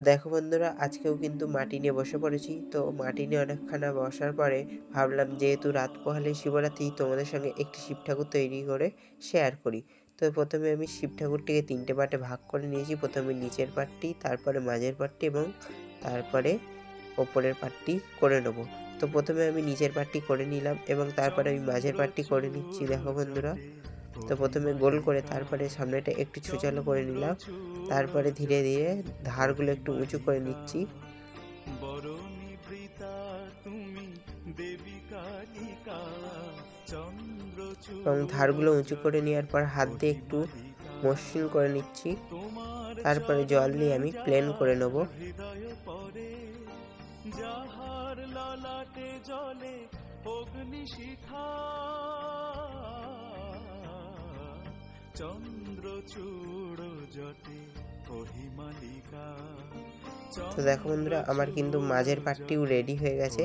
দেখো বন্ধুরা, আজকেও কিন্তু মাটি নিয়ে বসে পড়েছি। তো মাটি নিয়ে অনেকখানা বসার পরে ভাবলাম, যেহেতু রাত পোহালে শিবরাত্রি, তোমাদের সঙ্গে একটি শিব ঠাকুর তৈরি করে শেয়ার করি। তো প্রথমে আমি শিব ঠাকুরটিকে 3টে পার্টে ভাগ করে নিয়েছি। প্রথমে নিচের পার্টটি, তারপরে মাঝের পার্টটি এবং তারপরে ওপরের পার্টটি করে নেব। তো প্রথমে আমি নিচের পার্টটি করে নিলাম এবং তারপরে আমি মাঝের পার্টটি করে নিচ্ছি। দেখো বন্ধুরা, তো প্রথমে গোল করে তারপরে সামনেটা একটু ছুচালো করে নিলাম। তারপরে ধীরে ধীরে ধারগুলো একটু উঁচু করে নিচ্ছি এবং ধারগুলো উঁচু করে নেওয়ার পর হাত দিয়ে একটু মসৃণ করে নিচ্ছি। তারপরে জল দিয়ে আমি প্লেন করে নেব। যাহার ললাটে জলে অগ্নিশিখা, চন্দ্রচূড় জটে অহিমালিকা। তো দেখো বন্ধুরা, আমার কিন্তু মাঝের পার্টটিও রেডি হয়ে গেছে।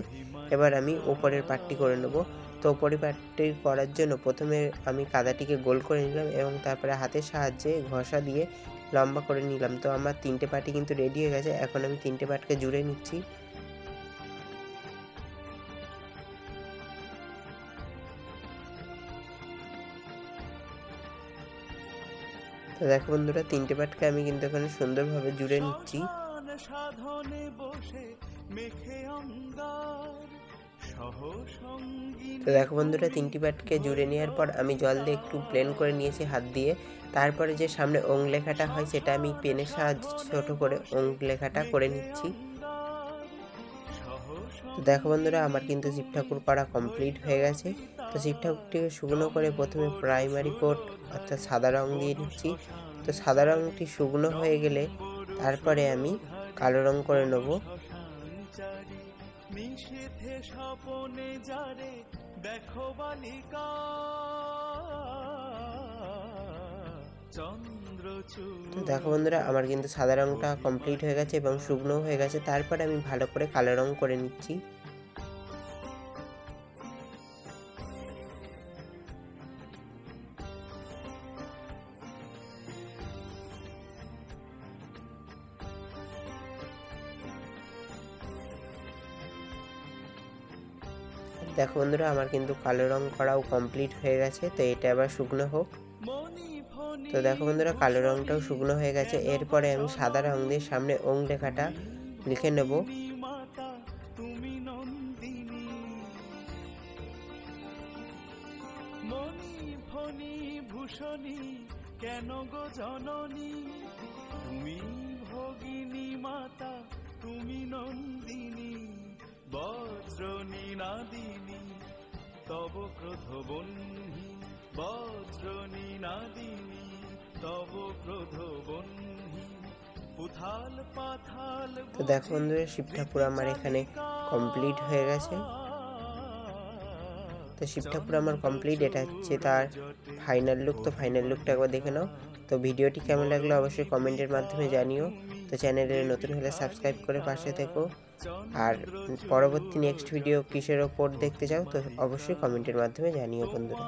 এবার আমি ওপরের পার্টটি করে নেব। তো ওপরের পার্টটি করার জন্য প্রথমে আমি কাদাটিকে গোল করে নিলাম এবং তারপরে হাতের সাহায্যে ঘষা দিয়ে লম্বা করে নিলাম। তো আমার 3টে পার্টই কিন্তু রেডি হয়ে গেছে। এখন আমি 3টে পার্টকে জুড়ে নিচ্ছি। তো দেখো বন্ধুরা, 3টে পার্টকে আমি কিন্তু এখানে সুন্দরভাবে জুড়ে নিচ্ছি। তো দেখো বন্ধুরা, 3টি পার্টকে জুড়ে নেওয়ার পর আমি জল দিয়ে একটু প্লেন করে নিয়েছি হাত দিয়ে। তারপরে যে সামনে ওং লেখাটা হয়, সেটা আমি পেনের সাহায্যে ছোট করে ওং লেখাটা করে নিচ্ছি। তো দেখো বন্ধুরা, আমার কিন্তু শিব ঠাকুর করা কমপ্লিট হয়ে গেছে। তো শিব ঠাকুরটিকে শুকনো করে প্রথমে প্রাইমারি কোট অর্থাৎ সাদা রং দিয়ে নিচ্ছি। তো সাদা রংটি শুকনো হয়ে গেলে তারপরে আমি কালো রং করে নেব। নিষেধে স্বপনে যারে দেখো বালিকা, তো দেখো বন্ধুরা, আমার কিন্তু সাদা রংটা কমপ্লিট হয়ে গেছে এবং শুকনো হয়ে গেছে। তারপরে আমি ভালো করে কালো রং করে নিচ্ছি। দেখো বন্ধুরা, আমার কিন্তু কালো রং করাও কমপ্লিট হয়ে গেছে। তো এটা আবার শুকনো হোক। তো দেখো বন্ধুরা, কালো রংটাও শুকনো হয়ে গেছে। এরপরে আমি সাদা রং দিয়ে সামনে ওং লেখাটা লিখে নেব। তুমি নন্দিনী, মণি ফণি ভূষণী কেন গো জননী, তুমি ভগিনী মাতা, তুমি নন্দিনী, বজ্রনী নাদিনী তব ক্রোধ বহ্নি, বজ্রনী নাদিনী তব ক্রোধ বহ্নি, উথাল পাথাল। তো দেখো বন্ধুরা, শিব ঠাকুর আমার এখানে কমপ্লিট হয়ে গেছে। তো শিব ঠাকুর আমার কমপ্লিট। এটা হচ্ছে তার ফাইনাল লুক। তো ফাইনাল লুকটা একবার দেখে নাও। তো ভিডিওটি কেমন লাগলো অবশ্যই কমেন্টের মাধ্যমে জানিও। তো চ্যানেলে নতুন হলে সাবস্ক্রাইব করে পাশে থেকো। আর পরবর্তী নেক্সট ভিডিও কিসের ওপর দেখতে চাও, তো অবশ্যই কমেন্টের মাধ্যমে জানিও বন্ধুরা।